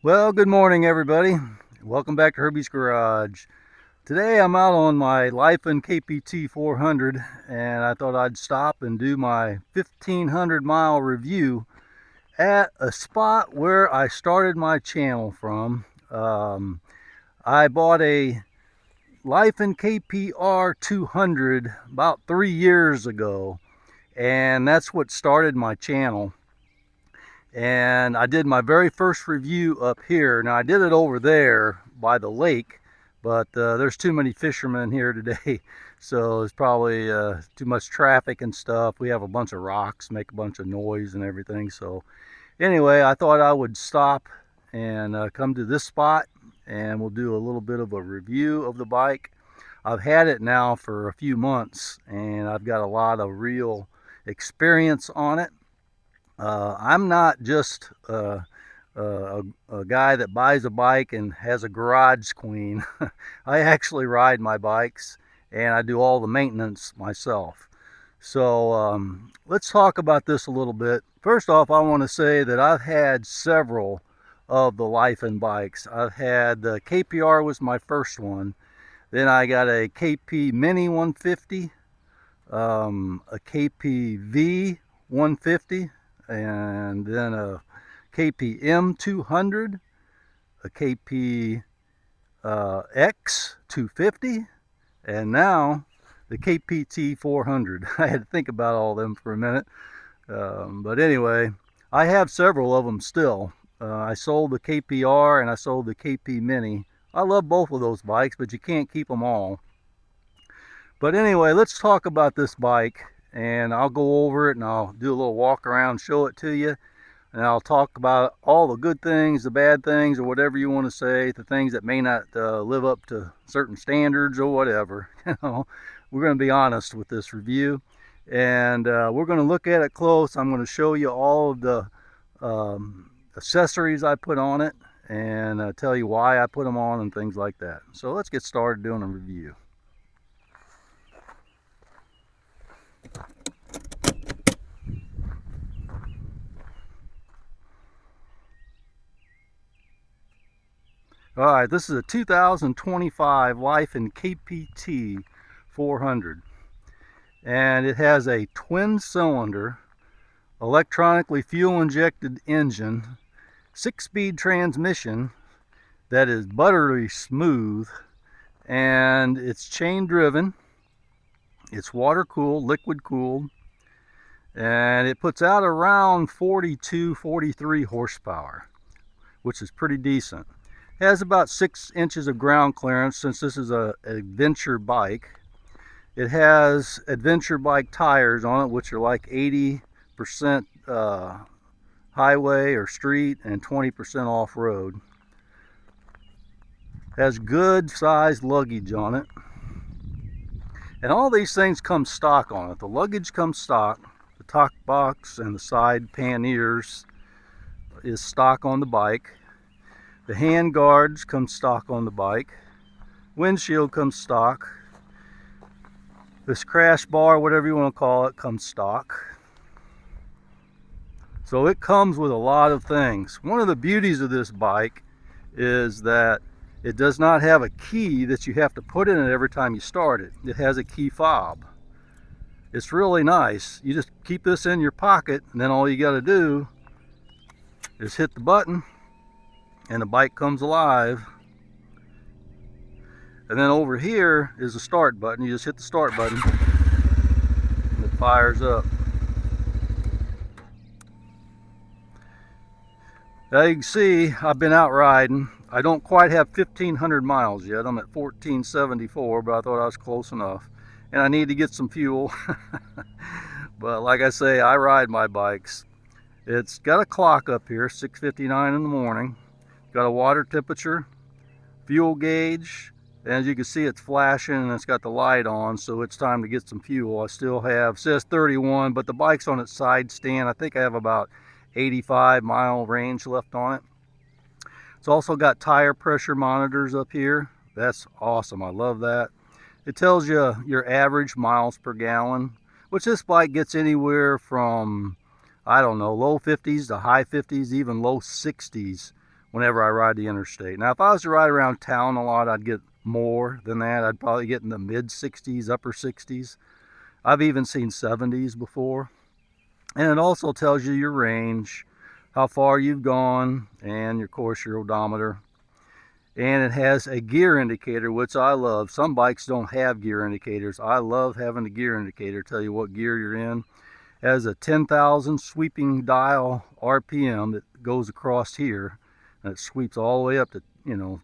Well, good morning, everybody. Welcome back to Herbies Garage. Today I'm out on my Lifan KPT 400, and I thought I'd stop and do my 1,500-mile review at a spot where I started my channel from. I bought a Lifan KPR 200 about 3 years ago, and that's what started my channel. And I did my very first review up here. Now I did it over there by the lake, but there's too many fishermen here today, so it's probably too much traffic and stuff. We have a bunch of rocks, make a bunch of noise and everything. So anyway, I thought I would stop and come to this spot, and we'll do a little bit of a review of the bike. I've had it now for a few months, and I've got a lot of real experience on it. I'm not just a guy that buys a bike and has a garage queen. I actually ride my bikes, and I do all the maintenance myself. So let's talk about this a little bit. First off, I want to say that I've had several of the Lifan bikes. I've had the KPR was my first one. Then I got a KP Mini 150, a KP-V 150, and then a KPM 200, a KP X 250, and now the KPT 400. I had to think about all of them for a minute, but anyway, I have several of them still. I sold the KPR and I sold the KP Mini. I love both of those bikes, but you can't keep them all. But anyway, let's talk about this bike, and I'll go over it and I'll do a little walk around, show it to you, and I'll talk about all the good things, the bad things, or whatever you want to say, the things that may not live up to certain standards or whatever. We're going to be honest with this review, and we're going to look at it close. I'm going to show you all of the accessories I put on it, and tell you why I put them on and things like that. So let's get started doing a review. Alright, this is a 2025 Lifan KPT 400, and it has a twin cylinder, electronically fuel injected engine, 6-speed transmission that is buttery smooth, and it's chain driven, it's water cooled, liquid cooled, and it puts out around 42-43 horsepower, which is pretty decent. It has about 6 inches of ground clearance since this is an adventure bike. It has adventure bike tires on it, which are like 80% highway or street and 20% off-road. Has good sized luggage on it. And all these things come stock on it. The luggage comes stock. The top box and the side panniers is stock on the bike. The hand guards come stock on the bike. Windshield comes stock. This crash bar, whatever you want to call it, comes stock. So it comes with a lot of things. One of the beauties of this bike is that it does not have a key that you have to put in it every time you start it. It has a key fob. It's really nice. You just keep this in your pocket, and then all you got to do is hit the button, and the bike comes alive. And then over here is the start button. You just hit the start button and it fires up. Now you can see I've been out riding. I don't quite have 1,500 miles yet. I'm at 1,474, but I thought I was close enough. And I need to get some fuel. But like I say, I ride my bikes. It's got a clock up here, 6:59 in the morning. Got a water temperature, fuel gauge, and as you can see it's flashing and it's got the light on, so it's time to get some fuel. I still have, says 31, but the bike's on its side stand. I think I have about 85-mile range left on it. It's also got tire pressure monitors up here. That's awesome, I love that. It tells you your average miles per gallon, which this bike gets anywhere from, I don't know, low 50s to high 50s, even low 60s whenever I ride the interstate. Now, if I was to ride around town a lot, I'd get more than that. I'd probably get in the mid 60s, upper 60s. I've even seen 70s before. And it also tells you your range, how far you've gone, and of course your odometer. And it has a gear indicator, which I love. Some bikes don't have gear indicators. I love having a gear indicator, tell you what gear you're in. It has a 10,000 sweeping dial RPM that goes across here, and it sweeps all the way up to,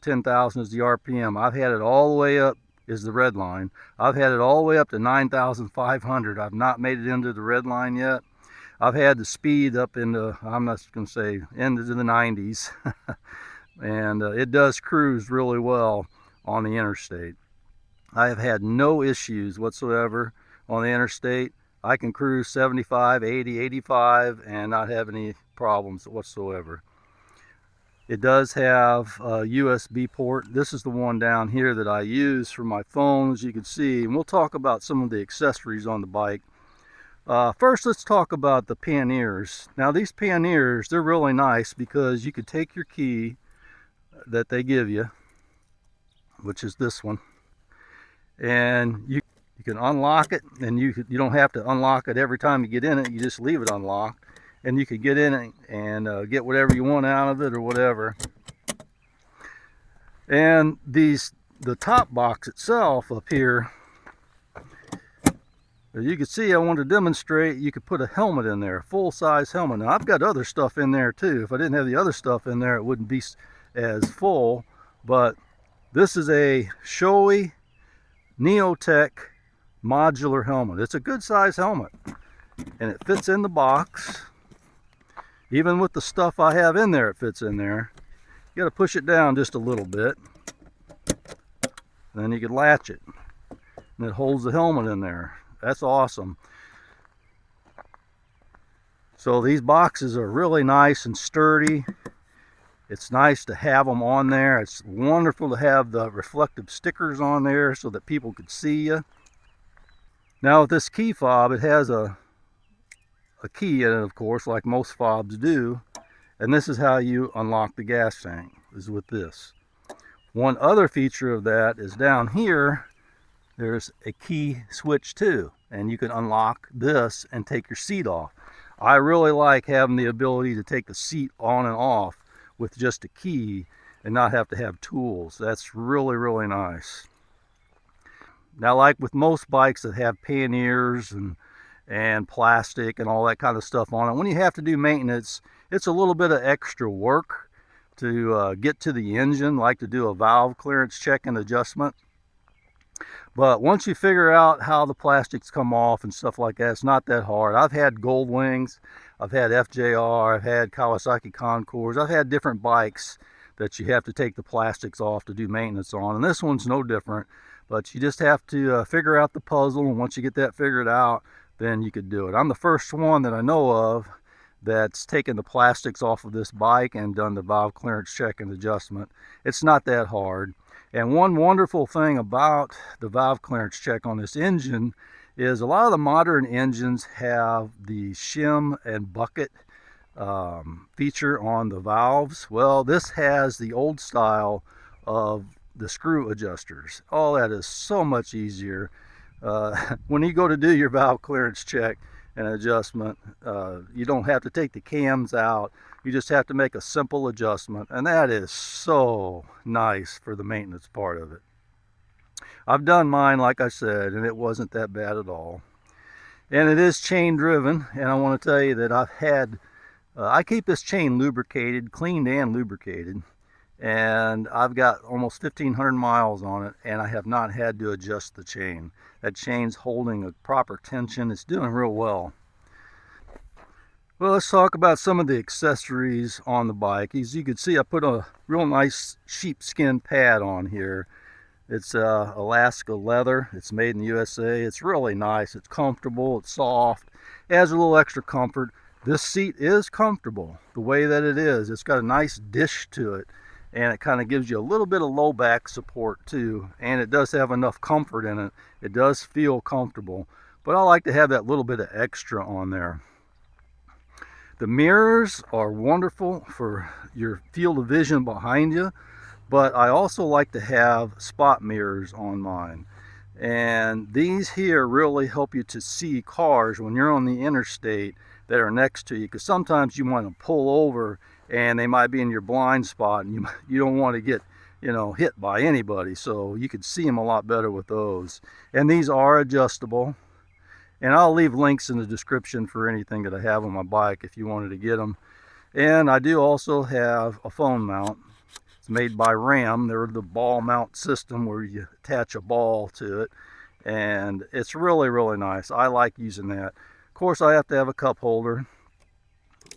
10,000 is the RPM. I've had it all the way up, is the red line. I've had it all the way up to 9,500. I've not made it into the red line yet. I've had the speed up into, I'm not going to say into the 90s. And it does cruise really well on the interstate. I have had no issues whatsoever on the interstate. I can cruise 75, 80, 85 and not have any problems whatsoever. It does have a USB port. This is the one down here that I use for my phone, as you can see. And we'll talk about some of the accessories on the bike. First, let's talk about the panniers. Now, these panniers, they're really nice because you could take your key that they give you, which is this one, and you can unlock it, and you don't have to unlock it every time you get in it. You just leave it unlocked, and you can get in it and get whatever you want out of it or whatever. And the top box itself up here, as you can see, I want to demonstrate you could put a helmet in there, a full-size helmet. Now, I've got other stuff in there too. If I didn't have the other stuff in there, it wouldn't be as full, but this is a Shoei Neotech modular helmet. It's a good size helmet, and it fits in the box. Even with the stuff I have in there, it fits in there. You got to push it down just a little bit, and then you can latch it, and it holds the helmet in there. That's awesome. So these boxes are really nice and sturdy. It's nice to have them on there. It's wonderful to have the reflective stickers on there so that people could see you. Now, with this key fob, it has a key in it, of course, like most fobs do. And this is how you unlock the gas tank, is with this. One other feature of that is down here, there's a key switch too. And you can unlock this and take your seat off. I really like having the ability to take the seat on and off with just a key and not have to have tools. That's really, really nice. Now, like with most bikes that have panniers and plastic and all that kind of stuff on it, when you have to do maintenance, it's a little bit of extra work to get to the engine, like to do a valve clearance check and adjustment. But once you figure out how the plastics come off and stuff like that, it's not that hard. I've had Gold Wings, I've had FJR, I've had Kawasaki Concords, I've had different bikes that you have to take the plastics off to do maintenance on, and this one's no different. But you just have to figure out the puzzle, and once you get that figured out, then you could do it. I'm the first one that I know of that's taken the plastics off of this bike and done the valve clearance check and adjustment. It's not that hard. And one wonderful thing about the valve clearance check on this engine is a lot of the modern engines have the shim and bucket feature on the valves. Well, this has the old style of the screw adjusters. Oh, that is so much easier. When you go to do your valve clearance check and adjustment, you don't have to take the cams out. You just have to make a simple adjustment, and that is so nice for the maintenance part of it. I've done mine, like I said, and it wasn't that bad at all. And it is chain driven, and I want to tell you that I keep this chain lubricated, cleaned and lubricated, and I've got almost 1,500 miles on it, and I have not had to adjust the chain. That chain's holding a proper tension. It's doing real well. Well, let's talk about some of the accessories on the bike. As you can see, I put a real nice sheepskin pad on here. It's Alaska leather. It's made in the USA. It's really nice. It's comfortable. It's soft. It has a little extra comfort. This seat is comfortable the way that it is. It's got a nice dish to it, and it kind of gives you a little bit of low back support too. And it does have enough comfort in it. It does feel comfortable, but I like to have that little bit of extra on there. The mirrors are wonderful for your field of vision behind you, but I also like to have spot mirrors on mine. And these here really help you to see cars when you're on the interstate that are next to you, because sometimes you want to pull over and they might be in your blind spot, and you don't want to get hit by anybody, so you could see them a lot better with those. And these are adjustable, and I'll leave links in the description for anything that I have on my bike if you wanted to get them. And I do also have a phone mount. It's made by Ram. They're the ball mount system where you attach a ball to it, and it's really, really nice. I like using that. Of course, I have to have a cup holder.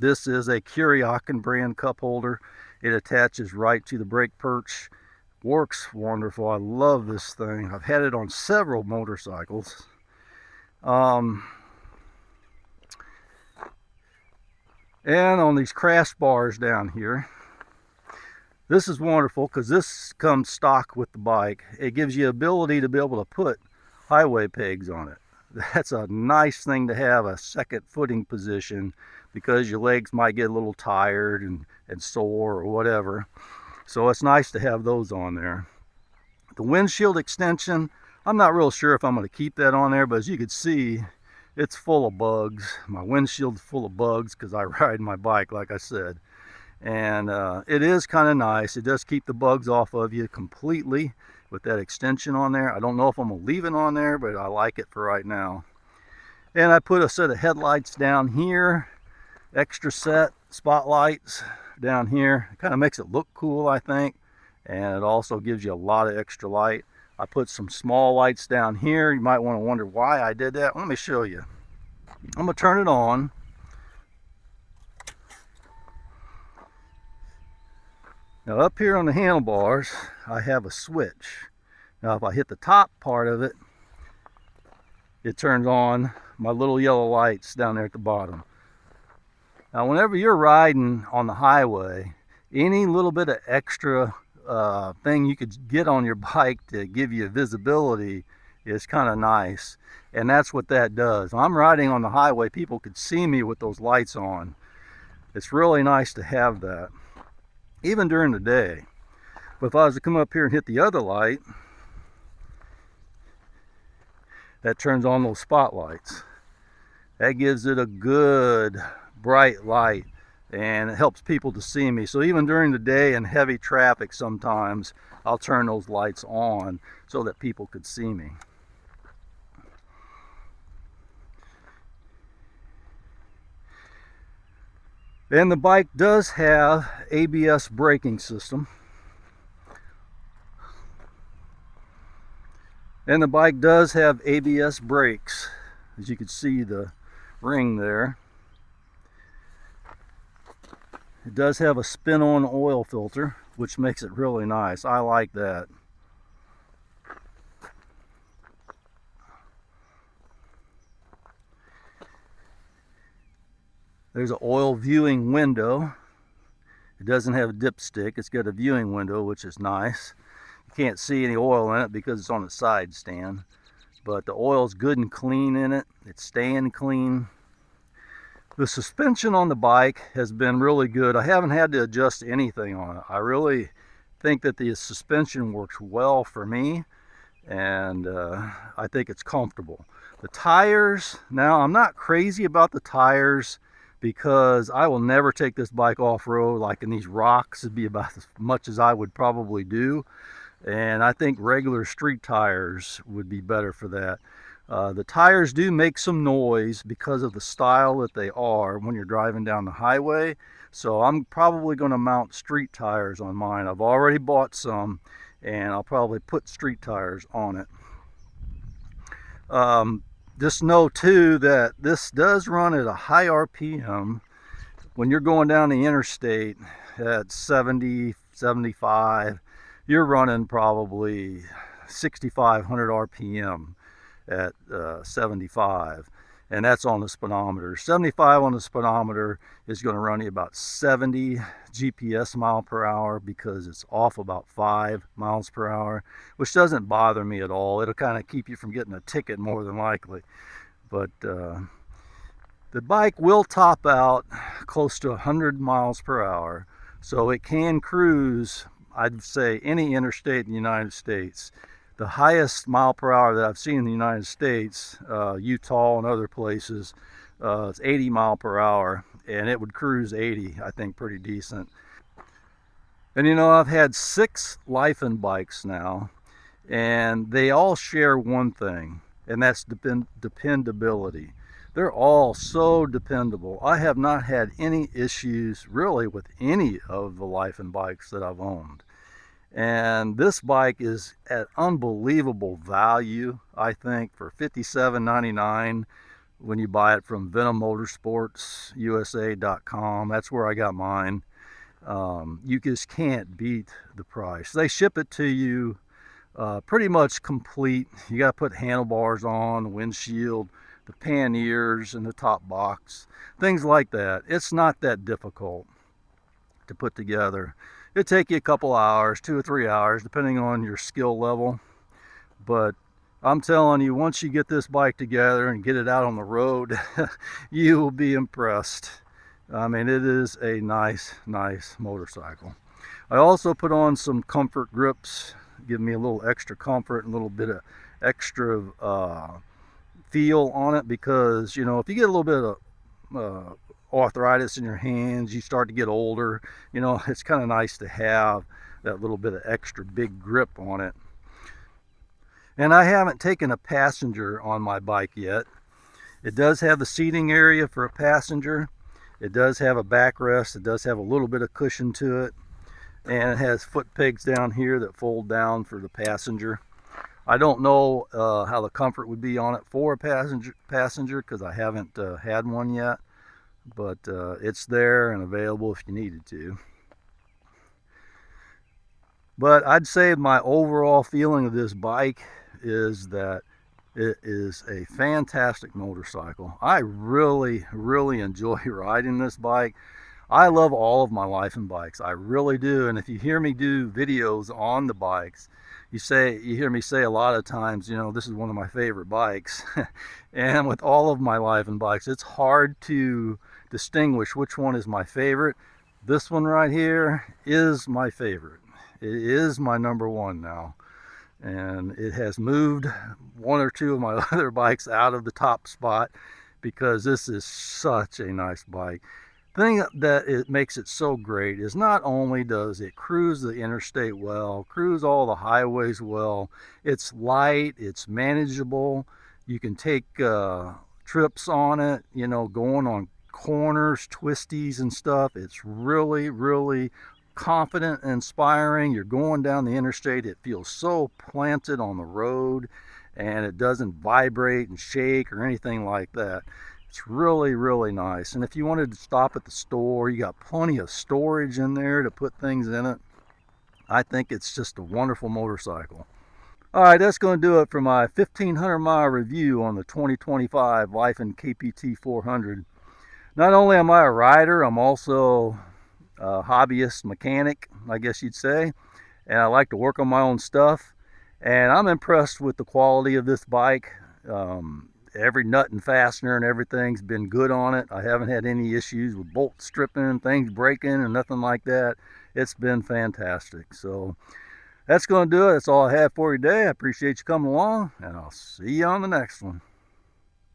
This is a Kuryakin brand cup holder. It attaches right to the brake perch. Works wonderful. I love this thing. I've had it on several motorcycles. And on these crash bars down here, this is wonderful because this comes stock with the bike. It gives you ability to be able to put highway pegs on it. That's a nice thing to have, a second footing position, because your legs might get a little tired and sore or whatever. So it's nice to have those on there. The windshield extension, I'm not real sure if I'm going to keep that on there, but as you can see, it's full of bugs. My windshield's full of bugs because I ride my bike, like I said. And it is kind of nice. It does keep the bugs off of you completely with that extension on there. I don't know if I'm going to leave it on there, but I like it for right now. And I put a set of headlights down here, extra set spotlights down here. It kind of makes it look cool, I think, and it also gives you a lot of extra light. I put some small lights down here. You might want to wonder why I did that. Let me show you. I'm going to turn it on. Now up here on the handlebars, I have a switch. Now if I hit the top part of it, it turns on my little yellow lights down there at the bottom. Now whenever you're riding on the highway, any little bit of extra thing you could get on your bike to give you visibility is kind of nice. And that's what that does. When I'm riding on the highway, people could see me with those lights on. It's really nice to have that, even during the day. But if I was to come up here and hit the other light, that turns on those spotlights. That gives it a good bright light, and it helps people to see me. So even during the day in heavy traffic, sometimes I'll turn those lights on so that people could see me. And the bike does have ABS braking system. And the bike does have ABS brakes. As you can see the ring there. It does have a spin-on oil filter, which makes it really nice. I like that. There's an oil viewing window. It doesn't have a dipstick. It's got a viewing window, which is nice. You can't see any oil in it because it's on the side stand. But the oil's good and clean in it. It's staying clean. The suspension on the bike has been really good. I haven't had to adjust anything on it. I really think that the suspension works well for me, and I think it's comfortable. The tires, now I'm not crazy about the tires, because I will never take this bike off-road. Like in these rocks, it'd be about as much as I would probably do. And I think regular street tires would be better for that. The tires do make some noise because of the style that they are when you're driving down the highway. So I'm probably going to mount street tires on mine. I've already bought some, and I'll probably put street tires on it. Just know too that this does run at a high RPM. When you're going down the interstate at 70, 75, you're running probably 6,500 RPM at 75, and that's on the speedometer. 75 on the speedometer is going to run you about 70 GPS mile per hour, because it's off about 5 miles per hour, which doesn't bother me at all. It'll kind of keep you from getting a ticket more than likely. But the The bike will top out close to 100 miles per hour, so it can cruise, I'd say, any interstate in the United States. The highest mile per hour that I've seen in the United States, Utah and other places, is 80 mile per hour, and it would cruise 80, I think, pretty decent. And you know, I've had 6 Lifan bikes now, and they all share one thing, and that's dependability. They're all so dependable. I have not had any issues really with any of the Lifan bikes that I've owned. And this bike is at unbelievable value, I think, for $57.99 when you buy it from VenomMotorsportsUSA.com. That's where I got mine. You just can't beat the price. They ship it to you pretty much complete. You got to put handlebars on, the windshield, the panniers, and the top box, things like that. It's not that difficult to put together. It'll take you a couple hours, 2 or 3 hours, depending on your skill level. But I'm telling you, once you get this bike together and get it out on the road, you will be impressed. I mean, it is a nice motorcycle. I also put on some comfort grips, give me a little extra comfort and a little bit of extra feel on it, because, you know, if you get a little bit of arthritis in your hands, you start to get older, you know, it's kind of nice to have that little bit of extra big grip on it. And I haven't taken a passenger on my bike yet. It does have the seating area for a passenger. It does have a backrest. It does have a little bit of cushion to it. And it has foot pegs down here that fold down for the passenger. I don't know how the comfort would be on it for a passenger because I haven't had one yet. But it's there and available if you needed to. But I'd say my overall feeling of this bike is that it is a fantastic motorcycle. I really enjoy riding this bike. I love all of my Lifan bikes, I really do. And if you hear me do videos on the bikes, you hear me say a lot of times, you know, this is one of my favorite bikes. And with all of my Lifan bikes, it's hard to distinguish which one is my favorite. This one right here is my favorite. It is my number one now. And it has moved 1 or 2 of my other bikes out of the top spot because this is such a nice bike. The thing that it makes it so great is not only does it cruise the interstate well, cruise all the highways well, it's light, it's manageable. You can take trips on it, you know, going on corners, twisties and stuff. It's really confident and inspiring. You're going down the interstate, it feels so planted on the road, and it doesn't vibrate and shake or anything like that. It's really nice. And if you wanted to stop at the store, you got plenty of storage in there to put things in it. I think it's just a wonderful motorcycle. All right, that's going to do it for my 1,500 mile review on the 2025 Lifan KPT 400. Not only am I a rider, I'm also a hobbyist mechanic, I guess you'd say, and I like to work on my own stuff, and I'm impressed with the quality of this bike. Every nut and fastener and everything's been good on it. I haven't had any issues with bolt stripping, things breaking, and nothing like that. It's been fantastic. So that's going to do it. That's all I have for you today. I appreciate you coming along, and I'll see you on the next one.